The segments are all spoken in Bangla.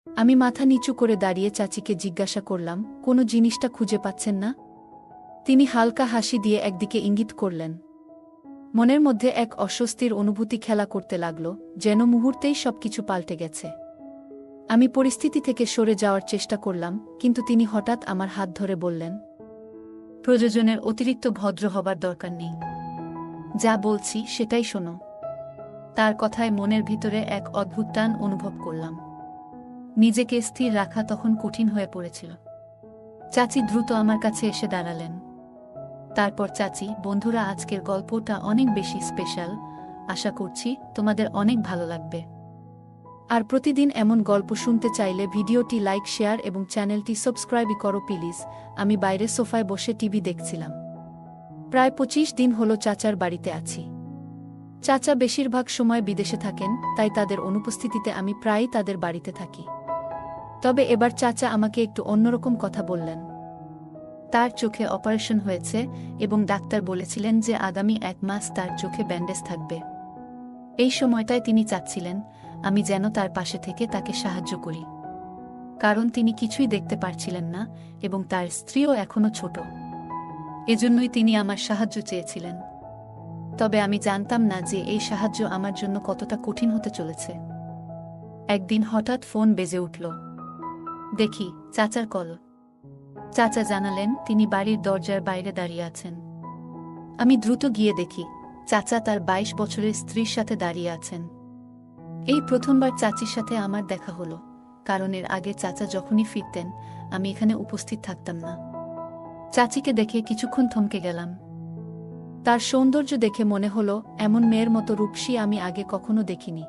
আমি মাথা নিচু করে দাঁড়িয়ে চাচিকে জিজ্ঞাসা করলাম, কোনো জিনিসটা খুঁজে পাচ্ছেন না? তিনি হালকা হাসি দিয়ে একদিকে ইঙ্গিত করলেন। মনের মধ্যে এক অস্বস্তির অনুভূতি খেলা করতে লাগল, যেন মুহূর্তেই সবকিছু পাল্টে গেছে। আমি পরিস্থিতি থেকে সরে যাওয়ার চেষ্টা করলাম, কিন্তু তিনি হঠাৎ আমার হাত ধরে বললেন, প্রয়োজনের অতিরিক্ত ভদ্র হবার দরকার নেই। যা বলছি সেটাই শোনো। তার কথায় মনের ভিতরে এক অদ্ভুত টান অনুভব করলাম। নিজেকে স্থির রাখা তখন কঠিন হয়ে পড়েছিল। চাচি দ্রুত আমার কাছে এসে দাঁড়ালেন। তারপর চাচি, বন্ধুরা, আজকের গল্পটা অনেক বেশি স্পেশাল। আশা করছি তোমাদের অনেক ভালো লাগবে। আর প্রতিদিন এমন গল্প শুনতে চাইলে ভিডিওটি লাইক, শেয়ার এবং চ্যানেলটি সাবস্ক্রাইব করো প্লিজ। আমি বাইরে সোফায় বসে টিভি দেখছিলাম। প্রায় 25 দিন হলো চাচার বাড়িতে আছি। চাচা বেশিরভাগ সময় বিদেশে থাকেন, তাই তাদের অনুপস্থিতিতে আমি প্রায়ই তাদের বাড়িতে থাকি। তবে এবার চাচা আমাকে একটু অন্যরকম কথা বললেন। তার চোখে অপারেশন হয়েছে এবং ডাক্তার বলেছিলেন যে আগামী 1 মাস তার চোখে ব্যান্ডেজ থাকবে। এই সময়টায় তিনি চাচ্ছিলেন আমি যেন তার পাশে থেকে তাকে সাহায্য করি, কারণ তিনি কিছুই দেখতে পারছিলেন না এবং তার স্ত্রীও এখনো ছোট। এজন্যই তিনি আমার সাহায্য চেয়েছিলেন। তবে আমি জানতাম না যে এই সাহায্য আমার জন্য কতটা কঠিন হতে চলেছে। একদিন হঠাৎ ফোন বেজে উঠল। দেখি চাচার কল। চাচা জানালেন তিনি বাড়ির দরজার বাইরে দাঁড়িয়ে আছেন। আমি দ্রুত গিয়ে দেখি চাচা তার 22 বছরের স্ত্রীর সাথে দাঁড়িয়ে আছেন। এই প্রথমবার চাচির সাথে আমার দেখা হলো, কারণ এর আগে চাচা যখনই ফিরতেন আমি এখানে উপস্থিত থাকতাম না। চাচিকে দেখে কিছুক্ষণ থমকে গেলাম। তার সৌন্দর্য দেখে মনে হলো এমন মেয়ের মতো রূপসী আমি আগে কখনো দেখিনি।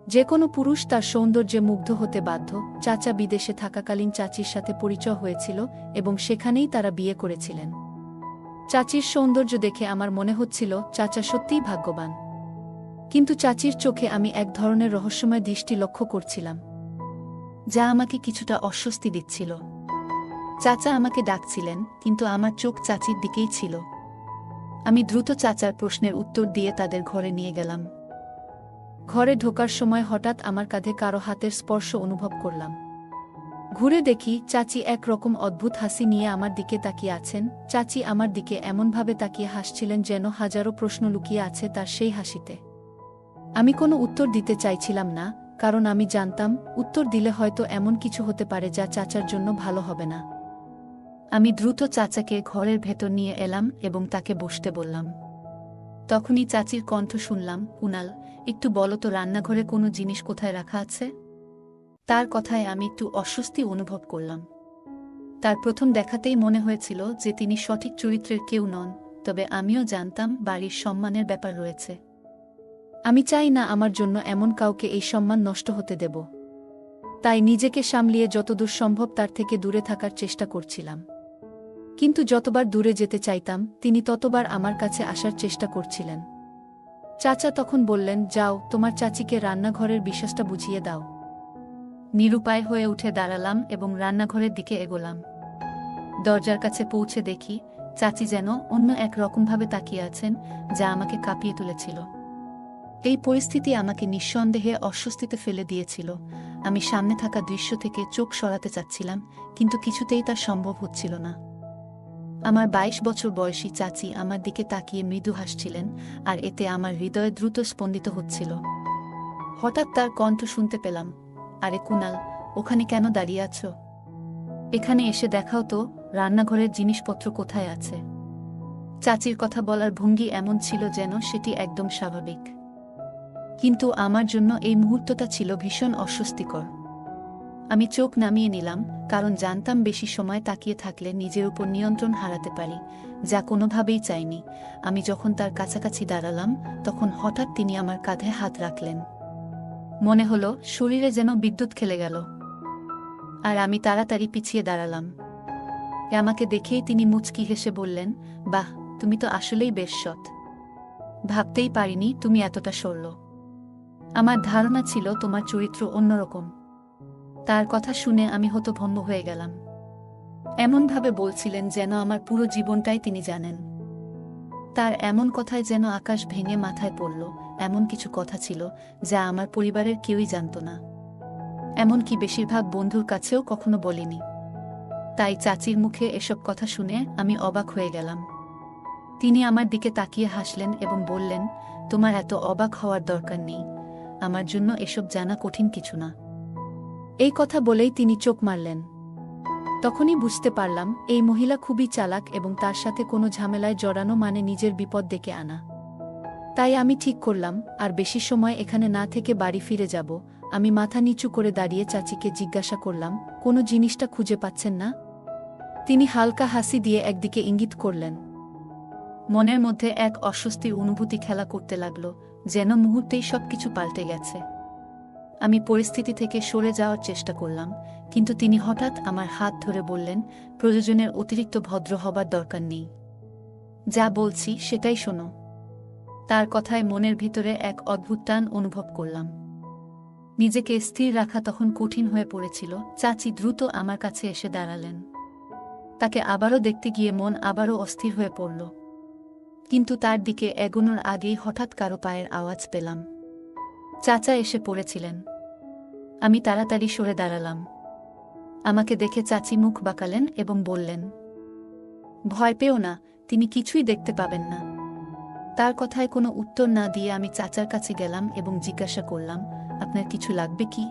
যে কোনো পুরুষ তার সৌন্দর্যে মুগ্ধ হতে বাধ্য। চাচা বিদেশে থাকাকালীন চাচির সাথে পরিচয় হয়েছিল এবং সেখানেই তারা বিয়ে করেছিলেন। চাচির সৌন্দর্য দেখে আমার মনে হচ্ছিল চাচা সত্যিই ভাগ্যবান। কিন্তু চাচির চোখে আমি এক ধরনের রহস্যময় দৃষ্টি লক্ষ্য করছিলাম, যা আমাকে কিছুটা অস্বস্তি দিচ্ছিল। চাচা আমাকে ডাকছিলেন, কিন্তু আমার চোখ চাচির দিকেই ছিল। আমি দ্রুত চাচার প্রশ্নের উত্তর দিয়ে তাদের ঘরে নিয়ে গেলাম। ঘরে ঢোকার সময় হঠাৎ আমার কাঁধে কারো হাতের স্পর্শ অনুভব করলাম। ঘুরে দেখি চাচি এক রকম অদ্ভুত হাসি নিয়ে আমার দিকে তাকিয়ে আছেন। চাচি আমার দিকে এমনভাবে তাকিয়ে হাসছিলেন যেন হাজারো প্রশ্ন লুকিয়ে আছে তার সেই হাসিতে। আমি কোনো উত্তর দিতে চাইছিলাম না, কারণ আমি জানতাম উত্তর দিলে হয়তো এমন কিছু হতে পারে যা চাচার জন্য ভালো হবে না। আমি দ্রুত চাচাকে ঘরের ভেতর নিয়ে এলাম এবং তাকে বসতে বললাম। তখনই চাচির কণ্ঠ শুনলাম, কুনাল, একটু বলো তো রান্নাঘরে কোনো জিনিস কোথায় রাখা আছে? তার কথায় আমি একটু অস্বস্তি অনুভব করলাম। তার প্রথম দেখাতেই মনে হয়েছিল যে তিনি সঠিক চরিত্রের কেউ নন, তবে আমিও জানতাম বাড়ির সম্মানের ব্যাপার রয়েছে। আমি চাই না আমার জন্য এমন কাউকে এই সম্মান নষ্ট হতে দেব। তাই নিজেকে সামলিয়ে যতদূর সম্ভব তার থেকে দূরে থাকার চেষ্টা করছিলাম। কিন্তু যতবার দূরে যেতে চাইতাম তিনি ততবার আমার কাছে আসার চেষ্টা করছিলেন। চাচা তখন বললেন, যাও, তোমার চাচিকে রান্নাঘরের বিষয়টা বুঝিয়ে দাও। নিরুপায় হয়ে উঠে দাঁড়ালাম এবং রান্নাঘরের দিকে এগোলাম। দরজার কাছে পৌঁছে দেখি চাচি যেন অন্য এক রকমভাবে তাকিয়ে আছেন, যা আমাকে কাঁপিয়ে তুলেছিল। এই পরিস্থিতি আমাকে নিঃসন্দেহে অস্বস্তিতে ফেলে দিয়েছিল। আমি সামনে থাকা দৃশ্য থেকে চোখ সরাতে চাচ্ছিলাম, কিন্তু কিছুতেই তা সম্ভব হচ্ছিল না। আমার 22 বছর বয়সী চাচি আমার দিকে তাকিয়ে মৃদু হাসছিলেন, আর এতে আমার হৃদয় দ্রুত স্পন্দিত হচ্ছিল। হঠাৎ তার কণ্ঠ শুনতে পেলাম, আরে কুনাল, ওখানে কেন দাঁড়িয়ে আছো? এখানে এসে দেখাও তো রান্নাঘরের জিনিসপত্র কোথায় আছে। চাচির কথা বলার ভঙ্গি এমন ছিল যেন সেটি একদম স্বাভাবিক, কিন্তু আমার জন্য এই মুহূর্তটা ছিল ভীষণ অস্বস্তিকর। আমি চোখ নামিয়ে নিলাম, কারণ জানতাম বেশি সময় তাকিয়ে থাকলে নিজের উপর নিয়ন্ত্রণ হারাতে পারি, যা কোনোভাবেই চাইনি। আমি যখন তার কাছাকাছি দাঁড়ালাম তখন হঠাৎ তিনি আমার কাঁধে হাত রাখলেন। মনে হলো শরীরে যেন বিদ্যুৎ খেলে গেল, আর আমি তাড়াতাড়ি পিছিয়ে দাঁড়ালাম। আমাকে দেখেই তিনি মুচকি হেসে বললেন, বাহ, তুমি তো আসলেই বেশ সৎ। ভাবতেই পারিনি তুমি এতটা সরল। আমার ধারণা ছিল তোমার চরিত্র অন্যরকম। তার কথা শুনে আমি হতভম্ব হয়ে গেলাম। এমনভাবে বলছিলেন যেন আমার পুরো জীবনটাই তিনি জানেন। তার এমন কথায় যেন আকাশ ভেঙে মাথায় পড়ল। এমন কিছু কথা ছিল যা আমার পরিবারের কেউই জানত না। এমনকি বেশিরভাগ বন্ধুর কাছেও কখনো বলিনি। তাই চাচির মুখে এসব কথা শুনে আমি অবাক হয়ে গেলাম। তিনি আমার দিকে তাকিয়ে হাসলেন এবং বললেন, তোমার এত অবাক হওয়ার দরকার নেই, আমার জন্য এসব জানা কঠিন কিছু না। এই কথা বলেই তিনি চোখ মারলেন। তখনই বুঝতে পারলাম এই মহিলা খুবই চালাক এবং তার সাথে কোনো ঝামেলায় জড়ানো মানে নিজের বিপদ ডেকে আনা। তাই আমি ঠিক করলাম আর বেশি সময় এখানে না থেকে বাড়ি ফিরে যাব। আমি মাথা নিচু করে দাঁড়িয়ে চাচিকে জিজ্ঞাসা করলাম, কোনো জিনিসটা খুঁজে পাচ্ছেন না? তিনি হালকা হাসি দিয়ে একদিকে ইঙ্গিত করলেন। মনের মধ্যে এক অস্বস্তির অনুভূতি খেলা করতে লাগল, যেন মুহূর্তেই সবকিছু পাল্টে গেছে। আমি পরিস্থিতি থেকে সরে যাওয়ার চেষ্টা করলাম, কিন্তু তিনি হঠাৎ আমার হাত ধরে বললেন, প্রয়োজনের অতিরিক্ত ভদ্র হবার দরকার নেই। যা বলছি সেটাই শোনো। তার কথায় মনের ভিতরে এক অদ্ভুত টান অনুভব করলাম। নিজেকে স্থির রাখা তখন কঠিন হয়ে পড়েছিল। চাচি দ্রুত আমার কাছে এসে দাঁড়ালেন। তাকে আবারও দেখতে গিয়ে মন আবারও অস্থির হয়ে পড়ল। কিন্তু তার দিকে এগোনোর আগেই হঠাৎ কারো পায়ের আওয়াজ পেলাম। চাচা এসে পড়েছিলেন। আমি তাড়াতাড়ি সরে দাঁড়ালাম। আমাকে দেখে চাচি মুখ বাঁকালেন এবং বললেন, ভয় পেও না, তিনি কিছুই দেখতে পাবেন না। তার কথায় কোনো উত্তর না দিয়ে আমি চাচার কাছে গেলাম এবং জিজ্ঞাসা করলাম, আপনার কিছু লাগবে কি?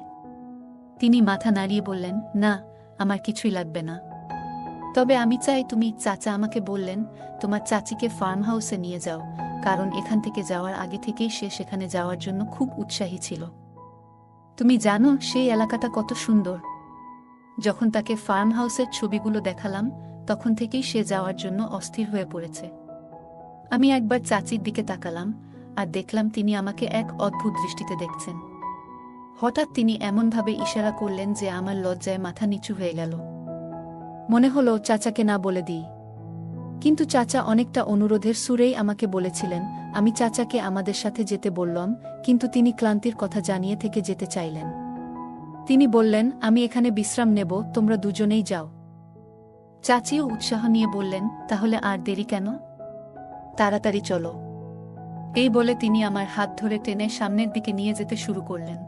তিনি মাথা নাড়িয়ে বললেন, না, আমার কিছুই লাগবে না। তবে আমি চাই তুমি। চাচা আমাকে বললেন, তোমার চাচিকে ফার্ম হাউসে নিয়ে যাও, কারণ এখান থেকে যাওয়ার আগে থেকেই সে সেখানে যাওয়ার জন্য খুব উৎসাহী ছিল। তুমি জানো সেই এলাকাটা কত সুন্দর। যখন তাকে ফার্ম হাউসের ছবিগুলো দেখালাম, তখন থেকেই সে যাওয়ার জন্য অস্থির হয়ে পড়েছে। আমি একবার চাচির দিকে তাকালাম আর দেখলাম তিনি আমাকে এক অদ্ভুত দৃষ্টিতে দেখছেন। হঠাৎ তিনি এমনভাবে ইশারা করলেন যে আমার লজ্জায় মাথা নিচু হয়ে গেল। মনে হলো চাচাকে না বলে দিই, কিন্তু চাচা অনেকটা অনুরোধের সুরেই আমাকে বলেছিলেন। আমি চাচাকে আমাদের সাথে যেতে বললাম, কিন্তু তিনি ক্লান্তির কথা জানিয়ে থেকে যেতে চাইলেন। তিনি বললেন, আমি এখানে বিশ্রাম নেব, তোমরা দুজনেই যাও। চাচিও উৎসাহ নিয়ে বললেন, তাহলে আর দেরি কেন, তাড়াতাড়ি চলো। এই বলে তিনি আমার হাত ধরে টেনে সামনের দিকে নিয়ে যেতে শুরু করলেন।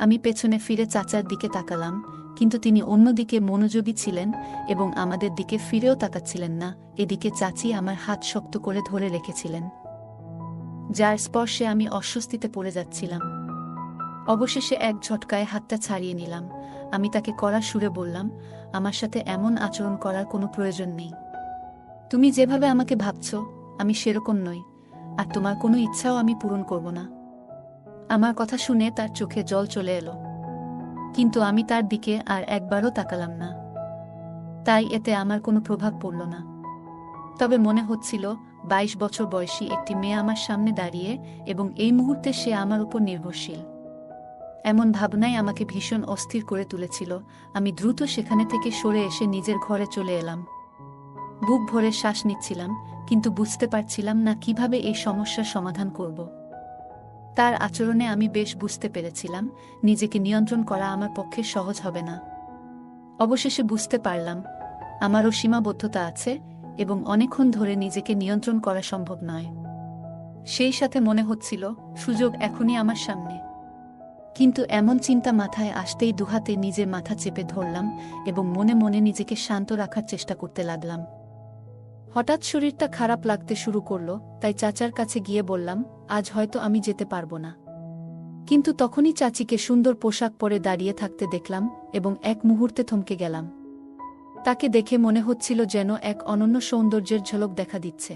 আমি পেছনে ফিরে চাচার দিকে তাকালাম, কিন্তু তিনি অন্যদিকে মনোযোগী ছিলেন এবং আমাদের দিকে ফিরেও তাকাচ্ছিলেন না। এদিকে চাচি আমার হাত শক্ত করে ধরে রেখেছিলেন, যার স্পর্শে আমি অস্বস্তিতে পড়ে যাচ্ছিলাম। অবশেষে এক ঝটকায় হাতটা ছাড়িয়ে নিলাম। আমি তাকে কড়া সুরে বললাম, আমার সাথে এমন আচরণ করার কোনো প্রয়োজন নেই। তুমি যেভাবে আমাকে ভাবছ, আমি সেরকম নই, আর তোমার কোনো ইচ্ছাও আমি পূরণ করব না। আমার কথা শুনে তার চোখে জল চলে এলো, কিন্তু আমি তার দিকে আর একবারও তাকালাম না। তাই এতে আমার কোনো প্রভাব পড়ল না। তবে মনে হচ্ছিল 22 বছর বয়সী একটি মেয়ে আমার সামনে দাঁড়িয়ে এবং এই মুহূর্তে সে আমার উপর নির্ভরশীল। এমন ভাবনাই আমাকে ভীষণ অস্থির করে তুলেছিল। আমি দ্রুত সেখানে থেকে সরে এসে নিজের ঘরে চলে এলাম। বুক ভরে শ্বাস নিচ্ছিলাম, কিন্তু বুঝতে পারছিলাম না কিভাবে এই সমস্যার সমাধান করব। তার আচরণে আমি বেশ বুঝতে পেরেছিলাম নিজেকে নিয়ন্ত্রণ করা আমার পক্ষে সহজ হবে না। অবশেষে বুঝতে পারলাম আমারও সীমাবদ্ধতা আছে এবং অনেকক্ষণ ধরে নিজেকে নিয়ন্ত্রণ করা সম্ভব নয়। সেই সাথে মনে হচ্ছিল সুযোগ এখনই আমার সামনে। কিন্তু এমন চিন্তা মাথায় আসতেই দুহাতে নিজের মাথা চেপে ধরলাম এবং মনে মনে নিজেকে শান্ত রাখার চেষ্টা করতে লাগলাম। হঠাৎ শরীরটা খারাপ লাগতে শুরু করলো, তাই চাচার কাছে গিয়ে বললাম, আজ হয়তো আমি যেতে পারবো না। কিন্তু তখনই চাচিকে সুন্দর পোশাক পরে দাঁড়িয়ে থাকতে দেখলাম এবং এক মুহূর্তে থমকে গেলাম। তাকে দেখে মনে হচ্ছিল যেন এক অনন্য সৌন্দর্যের ঝলক দেখা দিচ্ছে।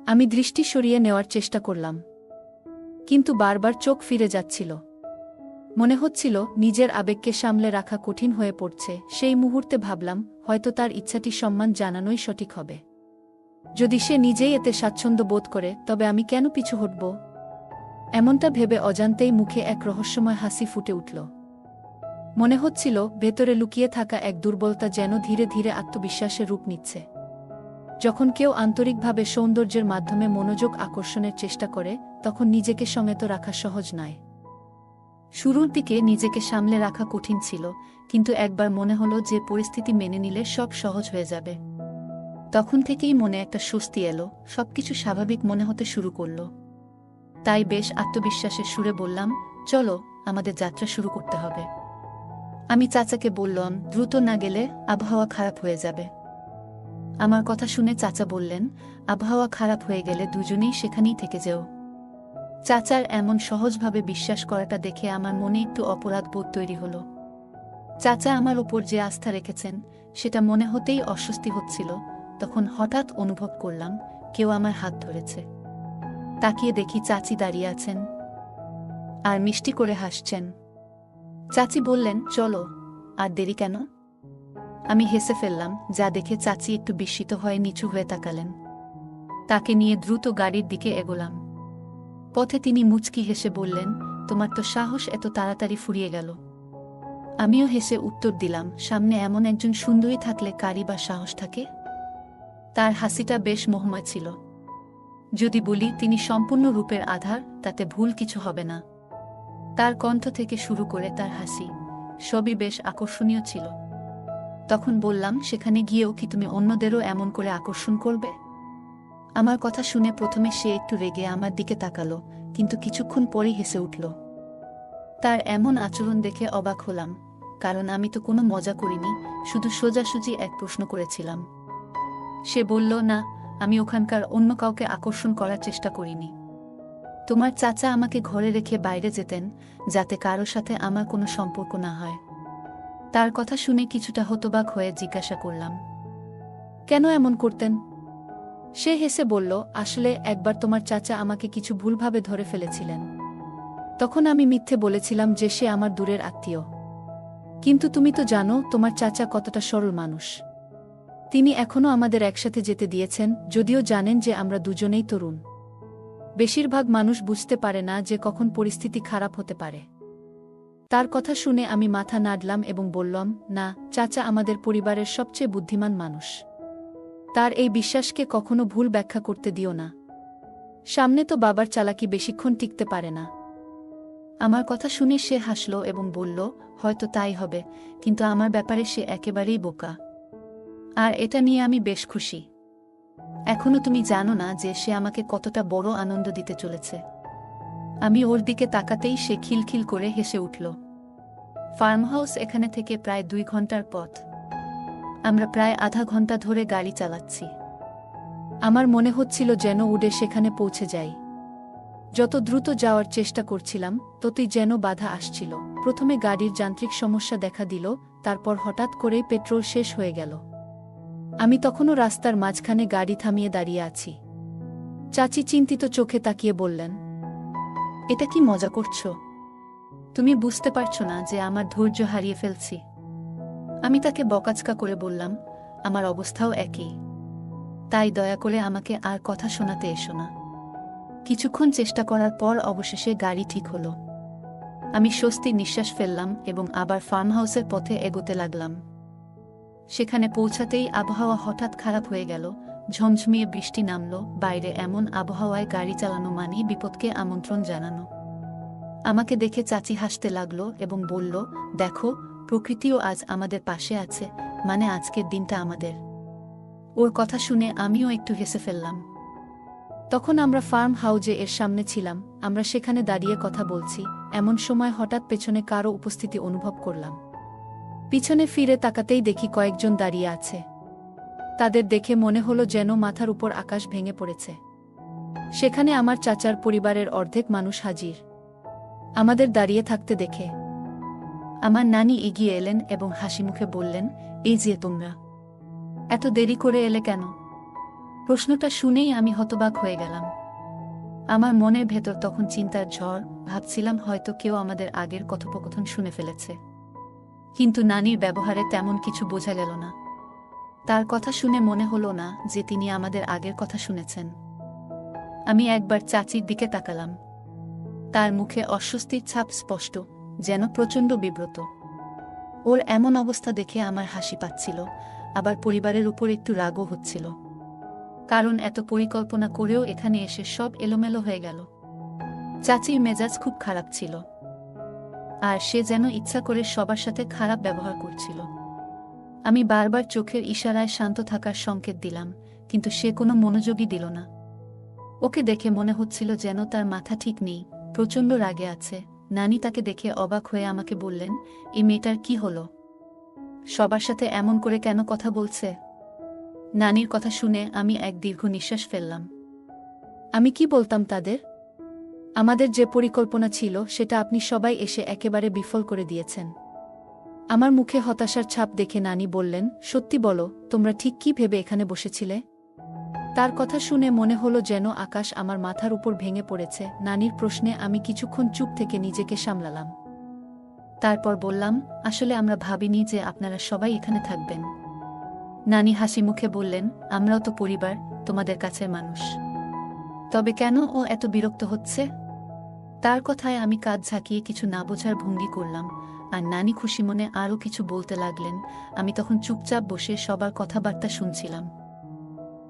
আমি দৃষ্টি সরিয়ে নেওয়ার চেষ্টা করলাম, কিন্তু বারবার চোখ ফিরে যাচ্ছিল। মনে হচ্ছিল নিজের আবেগকে সামলে রাখা কঠিন হয়ে পড়ছে। সেই মুহূর্তে ভাবলাম, হয়তো তার ইচ্ছাটি সম্মান জানানোই সঠিক হবে। যদি সে নিজেই এতে স্বাচ্ছন্দ্য বোধ করে, তবে আমি কেন পিছু হটব? এমনটা ভেবে অজান্তেই মুখে এক রহস্যময় হাসি ফুটে উঠল। মনে হচ্ছিল ভেতরে লুকিয়ে থাকা এক দুর্বলতা যেন ধীরে ধীরে আত্মবিশ্বাসের রূপ নিচ্ছে। যখন কেউ আন্তরিকভাবে সৌন্দর্যের মাধ্যমে মনোযোগ আকর্ষণের চেষ্টা করে, তখন নিজেকে সংযত রাখা সহজ নয়। শুরুর দিকে নিজেকে সামলে রাখা কঠিন ছিল, কিন্তু একবার মনে হলো যে পরিস্থিতি মেনে নিলে সব সহজ হয়ে যাবে। তখন থেকেই মনে একটা স্বস্তি এলো, সবকিছু স্বাভাবিক মনে হতে শুরু করল। তাই বেশ আত্মবিশ্বাসের সুরে বললাম, চলো, আমাদের যাত্রা শুরু করতে হবে। আমি চাচাকে বললাম, দ্রুত না গেলে আবহাওয়া খারাপ হয়ে যাবে। আমার কথা শুনে চাচা বললেন, আবহাওয়া খারাপ হয়ে গেলে দুজনেই সেখানেই থেকে যেও। চাচার এমন সহজভাবে বিশ্বাস করাটা দেখে আমার মনে একটু অপরাধ বোধ তৈরি হলো। চাচা আমার ওপর যে আস্থা রেখেছেন সেটা মনে হতেই অস্বস্তি হচ্ছিল। তখন হঠাৎ অনুভব করলাম কেউ আমার হাত ধরেছে। তাকিয়ে দেখি চাচি দাঁড়িয়ে আছেন আর মিষ্টি করে হাসছেন। চাচি বললেন, চলো, আর দেরি কেন? আমি হেসে ফেললাম, যা দেখে চাচি একটু বিস্মিত হয়ে নিচু হয়ে তাকালেন। তাকে নিয়ে দ্রুত গাড়ির দিকে এগোলাম। পথে তিনি মুচকি হেসে বললেন, তোমার তো সাহস এত তাড়াতাড়ি ফুরিয়ে গেল। আমিও হেসে উত্তর দিলাম, সামনে এমন একজন সুন্দরী থাকলে কারই বা সাহস থাকে। তার হাসিটা বেশ মোহময় ছিল। যদি বলি তিনি সম্পূর্ণ রূপের আধার, তাতে ভুল কিছু হবে না। তার কণ্ঠ থেকে শুরু করে তার হাসি সবই বেশ আকর্ষণীয় ছিল। তখন বললাম, সেখানে গিয়েও কি তুমি অন্যদেরও এমন করে আকর্ষণ করবে? আমার কথা শুনে প্রথমে সে একটু রেগে আমার দিকে তাকালো, কিন্তু কিছুক্ষণ পরেই হেসে উঠল। তার এমন আচরণ দেখে অবাক হলাম, কারণ আমি তো কোনো মজা করিনি, শুধু সোজাসুজি এক প্রশ্ন করেছিলাম। সে বলল, না, আমি ওখানকার অন্য কাউকে আকর্ষণ করার চেষ্টা করিনি। তোমার চাচা আমাকে ঘরে রেখে বাইরে যেতেন, যাতে কারো সাথে আমার কোনো সম্পর্ক না হয়। তার কথা শুনে কিছুটা হতবাক হয়ে জিজ্ঞাসা করলাম, কেন এমন করতেন? সে হেসে বলল, আসলে একবার তোমার চাচা আমাকে কিছু ভুলভাবে ধরে ফেলেছিলেন। তখন আমি মিথ্যে বলেছিলাম যে সে আমার দূরের আত্মীয়। কিন্তু তুমি তো জানো তোমার চাচা কতটা সরল মানুষ। তিনি এখনও আমাদের একসাথে যেতে দিয়েছেন, যদিও জানেন যে আমরা দুজনেই তরুণ। বেশিরভাগ মানুষ বুঝতে পারে না যে কখন পরিস্থিতি খারাপ হতে পারে। তার কথা শুনে আমি মাথা নাড়লাম এবং বললাম, না, চাচা আমাদের পরিবারের সবচেয়ে বুদ্ধিমান মানুষ। তার এই বিশ্বাসকে কখনো ভুল ব্যাখ্যা করতে দিও না। সামনে তো বাবার চালাকি বেশিক্ষণ টিকতে পারে না। আমার কথা শুনে সে হাসল এবং বলল, হয়তো তাই হবে, কিন্তু আমার ব্যাপারে সে একেবারেই বোকা। আর এটা নিয়ে আমি বেশ খুশি। এখনো তুমি জানো না যে সে আমাকে কতটা বড় আনন্দ দিতে চলেছে। আমি ওর দিকে তাকাতেই সে খিলখিল করে হেসে উঠল। ফার্মহাউস এখানে থেকে প্রায় 2 ঘন্টার পথ। আমরা প্রায় আধা ঘন্টা ধরে গাড়ি চালাচ্ছি। আমার মনে হচ্ছিল যেন উড়ে সেখানে পৌঁছে যাই। যত দ্রুত যাওয়ার চেষ্টা করছিলাম ততই যেন বাধা আসছিল। প্রথমে গাড়ির যান্ত্রিক সমস্যা দেখা দিল, তারপর হঠাৎ করেই পেট্রোল শেষ হয়ে গেল। আমি তখনও রাস্তার মাঝখানে গাড়ি থামিয়ে দাঁড়িয়ে আছি। চাচি চিন্তিত চোখে তাকিয়ে বললেন, এটা কি মজা করছো? তুমি বুঝতে পারছো না যে আমার ধৈর্য হারিয়ে ফেলছি? আমি তাকে বকাঝকা করে বললাম, আমার অবস্থাও একই। তাই দয়া করে আমাকে আর কথা শোনাতে এসো না। কিছুক্ষণ চেষ্টা করার পর অবশেষে গাড়ি ঠিক হলো। আমি স্বস্তির নিঃশ্বাস ফেললাম এবং আবার ফার্মহাউসের পথে এগোতে লাগলাম। সেখানে পৌঁছাতেই আবহাওয়া হঠাৎ খারাপ হয়ে গেল। ঝমঝমিয়ে বৃষ্টি নামল। বাইরে এমন আবহাওয়ায় গাড়ি চালানো মানেই বিপদকে আমন্ত্রণ জানানো। আমাকে দেখে চাচি হাসতে লাগল এবং বলল, দেখো, প্রকৃতিও আজ আমাদের পাশে আছে, মানে আজকের দিনটা আমাদের। ওর কথা শুনে আমিও একটু হেসে ফেললাম। তখন আমরা ফার্ম হাউজে এর সামনে ছিলাম। আমরা সেখানে দাঁড়িয়ে কথা বলছি, এমন সময় হঠাৎ পেছনে কারো উপস্থিতি অনুভব করলাম। পিছনে ফিরে তাকাতেই দেখি কয়েকজন দাঁড়িয়ে আছে। তাদের দেখে মনে হলো যেন মাথার উপর আকাশ ভেঙে পড়েছে। সেখানে আমার চাচার পরিবারের অর্ধেক মানুষ হাজির। আমাদের দাঁড়িয়ে থাকতে দেখে আমার নানি এগিয়ে এলেন এবং হাসিমুখে বললেন, এই যে তোমরা, এত দেরি করে এলে কেন? প্রশ্নটা শুনেই আমি হতবাক হয়ে গেলাম। আমার মনের ভেতর তখন চিন্তার ঝড়। ভাবছিলাম হয়তো কেউ আমাদের আগের কথোপকথন শুনে ফেলেছে। কিন্তু নানির ব্যবহারে তেমন কিছু বোঝা গেল না। তার কথা শুনে মনে হলো না যে তিনি আমাদের আগের কথা শুনেছেন। আমি একবার চাচির দিকে তাকালাম। তার মুখে অস্বস্তির ছাপ স্পষ্ট, যেন প্রচণ্ড বিব্রত। ওর এমন অবস্থা দেখে আমার হাসি পাচ্ছিল, আবার পরিবারের উপর একটু রাগও হচ্ছিল। কারণ এত পরিকল্পনা করেও এখানে এসে সব এলোমেলো হয়ে গেল। চাচির মেজাজ খুব খারাপ ছিল, আর সে যেন ইচ্ছা করে সবার সাথে খারাপ ব্যবহার করছিল। আমি বারবার চোখের ইশারায় শান্ত থাকার সংকেত দিলাম, কিন্তু সে কোনো মনোযোগই দিল না। ওকে দেখে মনে হচ্ছিল যেন তার মাথা ঠিক নেই, প্রচণ্ড রাগে আছে, নানি তাকে দেখে অবাক হয়ে আমাকে বললেন, এই মেয়েটার কি হলো? সবার সাথে এমন করে কেন কথা বলছে? নানির কথা শুনে আমি এক দীর্ঘ নিঃশ্বাস ফেললাম। আমি কি বলতাম তাদের? আমাদের যে পরিকল্পনা ছিল সেটা আপনি সবাই এসে একেবারে বিফল করে দিয়েছেন। আমার মুখে হতাশার ছাপ দেখে নানি বললেন, সত্যি বলো, তোমরা ঠিক কি ভেবে এখানে বসেছিলে? তার কথা শুনে মনে হলো যেন আকাশ আমার মাথার উপর ভেঙে পড়েছে। নানির প্রশ্নে আমি কিছুক্ষণ চুপ থেকে নিজেকে সামলালাম। তারপর বললাম, আসলে আমরা ভাবিনি যে আপনারা সবাই এখানে থাকবেন। নানি হাসি মুখে বললেন, আমরাও তো পরিবার, তোমাদের কাছের মানুষ। তবে কেন ও এত বিরক্ত হচ্ছে? তার কথায় আমি কাঁধ ঝাঁকিয়ে কিছু না বোঝার ভঙ্গি করলাম, আর নানি খুশি মনে আরও কিছু বলতে লাগলেন। আমি তখন চুপচাপ বসে সবার কথাবার্তা শুনছিলাম।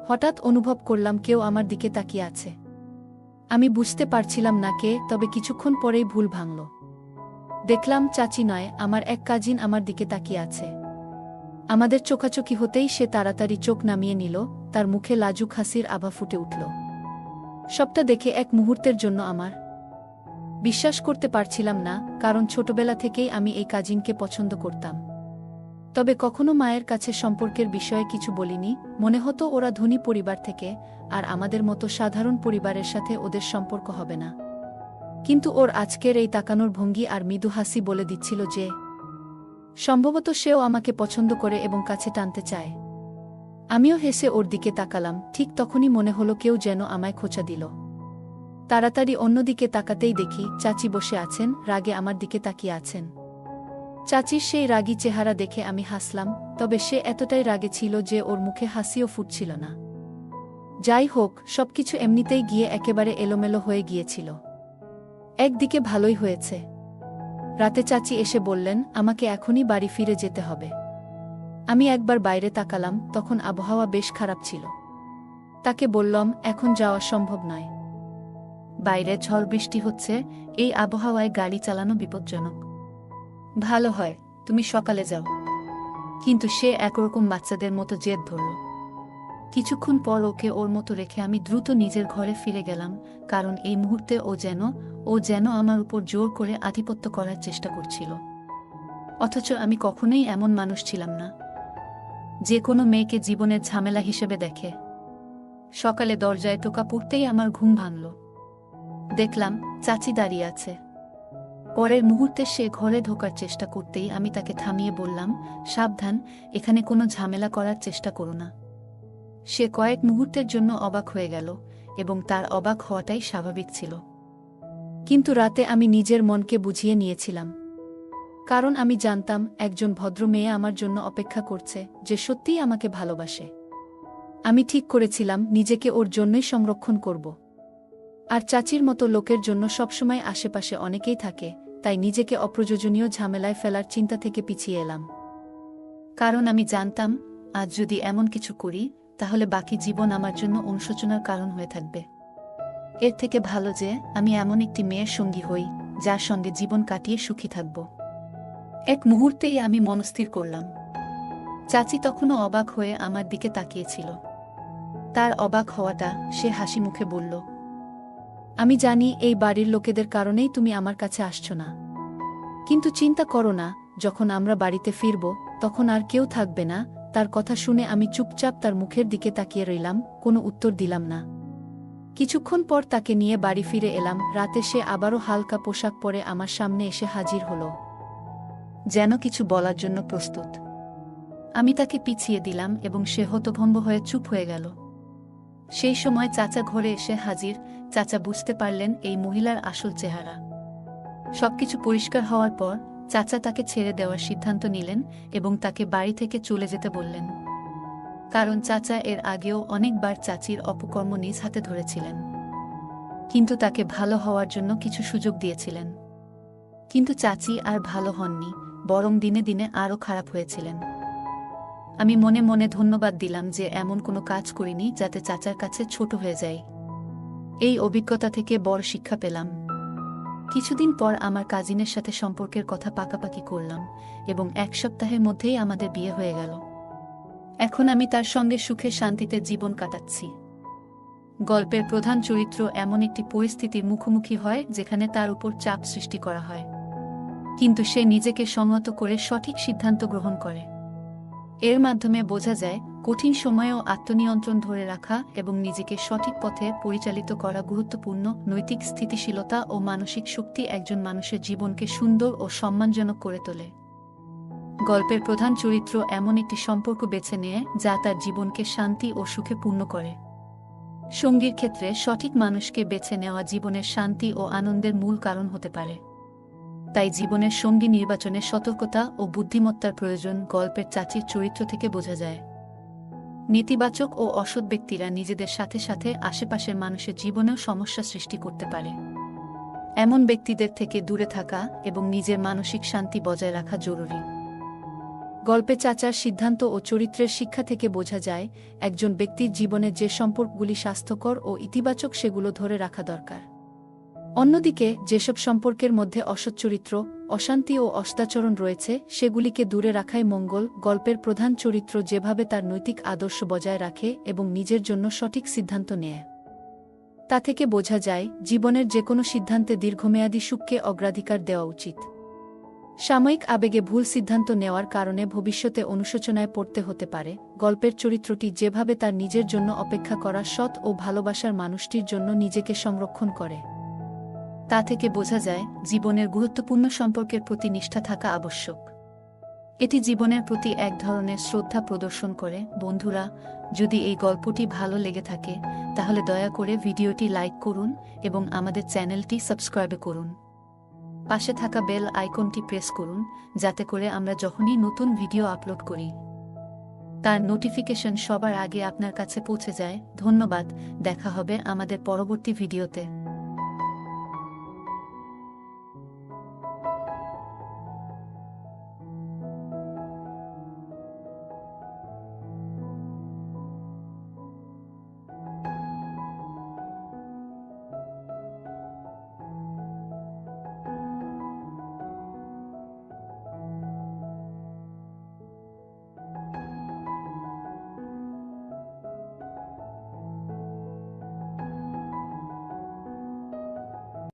হঠাৎ অনুভব করলাম কেউ আমার দিকে তাকিয়ে আছে। আমি বুঝতে পারছিলাম না কে, তবে কিছুক্ষণ পরেই ভুল ভাঙল। দেখলাম চাচি নয়, আমার এক কাজিন আমার দিকে তাকিয়ে আছে। আমাদের চোখাচোখি হতেই সে তাড়াতাড়ি চোখ নামিয়ে নিল, তার মুখে লাজুক হাসির আভা ফুটে উঠল। সবটা দেখে এক মুহূর্তের জন্য আমার বিশ্বাস করতে পারছিলাম না, কারণ ছোটবেলা থেকেই আমি এই কাজিনকে পছন্দ করতাম। তবে কখনো মায়ের কাছে সম্পর্কের বিষয়ে কিছু বলিনি, মনে হতো ওরা ধনী পরিবার থেকে, আর আমাদের মতো সাধারণ পরিবারের সাথে ওদের সম্পর্ক হবে না। কিন্তু ওর আজকের এই তাকানোর ভঙ্গি আর মৃদু হাসি বলে দিচ্ছিল যে সম্ভবত সেও আমাকে পছন্দ করে এবং কাছে টানতে চায়। আমিও হেসে ওর দিকে তাকালাম। ঠিক তখনই মনে হলো কেউ যেন আমায় খোঁচা দিল। তাড়াতাড়ি অন্যদিকে তাকাতেই দেখি চাচি বসে আছেন, রাগে আমার দিকে তাকিয়ে আছেন। চাচির সেই রাগী চেহারা দেখে আমি হাসলাম, তবে সে এতটাই রাগে ছিল যে ওর মুখে হাসিও ফুটছিল না। যাই হোক, সবকিছু এমনিতেই গিয়ে একেবারে এলোমেলো হয়ে গিয়েছিল। একদিকে ভালোই হয়েছে, রাতে চাচি এসে বললেন আমাকে এখনই বাড়ি ফিরে যেতে হবে। আমি একবার বাইরে তাকালাম, তখন আবহাওয়া বেশ খারাপ ছিল। তাকে বললাম, এখন যাওয়া সম্ভব নয়। বাইরে ঝড় বৃষ্টি হচ্ছে, এই আবহাওয়ায় গাড়ি চালানো বিপজ্জনক। ভালো হয় তুমি সকালে যাও। কিন্তু সে একরকম বাচ্চাদের মতো জেদ ধরল। কিছুক্ষণ পর ওকে ওর মতো রেখে আমি দ্রুত নিজের ঘরে ফিরে গেলাম, কারণ এই মুহূর্তে ও যেন আমার উপর জোর করে আধিপত্য করার চেষ্টা করছিল। অথচ আমি কখনোই এমন মানুষ ছিলাম না, যে কোনো মেয়েকে জীবনের ঝামেলা হিসেবে দেখে। সকালে দরজায় টোকা পড়তেই আমার ঘুম ভাঙল। দেখলাম চাচি দাঁড়িয়ে আছে। পরের মুহূর্তে সে ঘরে ঢোকার চেষ্টা করতেই আমি তাকে থামিয়ে বললাম, সাবধান, এখানে কোনো ঝামেলা করার চেষ্টা করো না। সে কয়েক মুহূর্তের জন্য অবাক হয়ে গেল, এবং তার অবাক হওয়াটাই স্বাভাবিক ছিল। কিন্তু রাতে আমি নিজের মনকে বুঝিয়ে নিয়েছিলাম, কারণ আমি জানতাম একজন ভদ্র মেয়ে আমার জন্য অপেক্ষা করছে, যে সত্যিই আমাকে ভালোবাসে। আমি ঠিক করেছিলাম নিজেকে ওর জন্যই সংরক্ষণ করব। আর চাচির মতো লোকের জন্য সবসময় আশেপাশে অনেকেই থাকে, তাই নিজেকে অপ্রয়োজনীয় ঝামেলায় ফেলার চিন্তা থেকে পিছিয়ে এলাম। কারণ আমি জানতাম আজ যদি এমন কিছু করি, তাহলে বাকি জীবন আমার জন্য অনুশোচনার কারণ হয়ে থাকবে। এর থেকে ভালো যে আমি এমন একটি মেয়ের সঙ্গী হই, যার সঙ্গে জীবন কাটিয়ে সুখী থাকব। এক মুহূর্তেই আমি মনস্থির করলাম। চাচি তখনও অবাক হয়ে আমার দিকে তাকিয়েছিল। তার অবাক হওয়াটা সে হাসি মুখে বলল, আমি জানি এই বাড়ির লোকেদের কারণেই তুমি আমার কাছে আসছো না। কিন্তু চিন্তা করো না, যখন আমরা বাড়িতে ফিরব, তখন আর কেউ থাকবে না। তার কথা শুনে আমি চুপচাপ তার মুখের দিকে তাকিয়ে রইলাম, কোনো উত্তর দিলাম না। কিছুক্ষণ পর তাকে নিয়ে বাড়ি ফিরে এলাম। রাতে সে আবারও হালকা পোশাক পরে আমার সামনে এসে হাজির হল, যেন কিছু বলার জন্য প্রস্তুত। আমি তাকে পিছিয়ে দিলাম এবং সে হতভম্ব হয়ে চুপ হয়ে গেল। সেই সময় চাচা ঘরে এসে হাজির। চাচা বুঝতে পারলেন এই মহিলার আসল চেহারা। সবকিছু পরিষ্কার হওয়ার পর চাচা তাকে ছেড়ে দেওয়ার সিদ্ধান্ত নিলেন এবং তাকে বাড়ি থেকে চলে যেতে বললেন, কারণ চাচা এর আগেও অনেকবার চাচির অপকর্ম নিজ হাতে ধরেছিলেন, কিন্তু তাকে ভালো হওয়ার জন্য কিছু সুযোগ দিয়েছিলেন। কিন্তু চাচি আর ভালো হননি, বরং দিনে দিনে আরও খারাপ হয়েছিলেন। আমি মনে মনে ধন্যবাদ দিলাম যে এমন কোনো কাজ করিনি যাতে চাচার কাছে ছোট হয়ে যায়। এই অভিজ্ঞতা থেকে বড় শিক্ষা পেলাম। কিছুদিন পর আমার কাজিনের সাথে সম্পর্কের কথা পাকাপাকি করলাম এবং এক সপ্তাহের মধ্যেই আমাদের বিয়ে হয়ে গেল। এখন আমি তার সঙ্গে সুখে শান্তিতে জীবন কাটাচ্ছি। গল্পের প্রধান চরিত্র এমন একটি পরিস্থিতির মুখোমুখি হয় যেখানে তার উপর চাপ সৃষ্টি করা হয়, কিন্তু সে নিজেকে সংযত করে সঠিক সিদ্ধান্ত গ্রহণ করে। এর মাধ্যমে বোঝা যায় কঠিন সময়েও আত্মনিয়ন্ত্রণ ধরে রাখা এবং নিজেকে সঠিক পথে পরিচালিত করা গুরুত্বপূর্ণ। নৈতিক স্থিতিশীলতা ও মানসিক শক্তি একজন মানুষের জীবনকে সুন্দর ও সম্মানজনক করে তোলে। গল্পের প্রধান চরিত্র এমন একটি সম্পর্ক বেছে নেয় যা তার জীবনকে শান্তি ও সুখে পূর্ণ করে। সঙ্গীর ক্ষেত্রে সঠিক মানুষকে বেছে নেওয়া জীবনের শান্তি ও আনন্দের মূল কারণ হতে পারে। তাই জীবনের সঙ্গী নির্বাচনে সতর্কতা ও বুদ্ধিমত্তার প্রয়োজন গল্পের চাচির চরিত্র থেকে বোঝা যায়। নেতিবাচক ও অসৎ ব্যক্তিরা নিজেদের সাথে সাথে আশেপাশের মানুষের জীবনেও সমস্যা সৃষ্টি করতে পারে। এমন ব্যক্তিদের থেকে দূরে থাকা এবং নিজের মানসিক শান্তি বজায় রাখা জরুরি। গল্পে চাচার সিদ্ধান্ত ও চরিত্রের শিক্ষা থেকে বোঝা যায় একজন ব্যক্তির জীবনে যে সম্পর্কগুলি স্বাস্থ্যকর ও ইতিবাচক সেগুলো ধরে রাখা দরকার। অন্যদিকে যেসব সম্পর্কের মধ্যে অসৎ চরিত্র, অশান্তি ও অসদাচরণ রয়েছে সেগুলিকে দূরে রাখাই মঙ্গল। গল্পের প্রধান চরিত্র যেভাবে তার নৈতিক আদর্শ বজায় রাখে এবং নিজের জন্য সঠিক সিদ্ধান্ত নেয়, তা থেকে বোঝা যায় জীবনের যে কোনো সিদ্ধান্তে দীর্ঘমেয়াদী সুখকে অগ্রাধিকার দেওয়া উচিত। সাময়িক আবেগে ভুল সিদ্ধান্ত নেওয়ার কারণে ভবিষ্যতে অনুশোচনায় পড়তে হতে পারে। গল্পের চরিত্রটি যেভাবে তার নিজের জন্য অপেক্ষা করা সৎ ও ভালোবাসার মানুষটির জন্য নিজেকে সংরক্ষণ করে, তা থেকে বোঝা যায় জীবনের গুরুত্বপূর্ণ সম্পর্কের প্রতি নিষ্ঠা থাকা আবশ্যক। এটি জীবনের প্রতি এক ধরনের শ্রদ্ধা প্রদর্শন করে। বন্ধুরা, যদি এই গল্পটি ভালো লেগে থাকে তাহলে দয়া করে ভিডিওটি লাইক করুন এবং আমাদের চ্যানেলটি সাবস্ক্রাইব করুন। পাশে থাকা বেল আইকনটি প্রেস করুন যাতে করে আমরা যখনই নতুন ভিডিও আপলোড করি তার নোটিফিকেশন সবার আগে আপনার কাছে পৌঁছে যায়। ধন্যবাদ, দেখা হবে আমাদের পরবর্তী ভিডিওতে।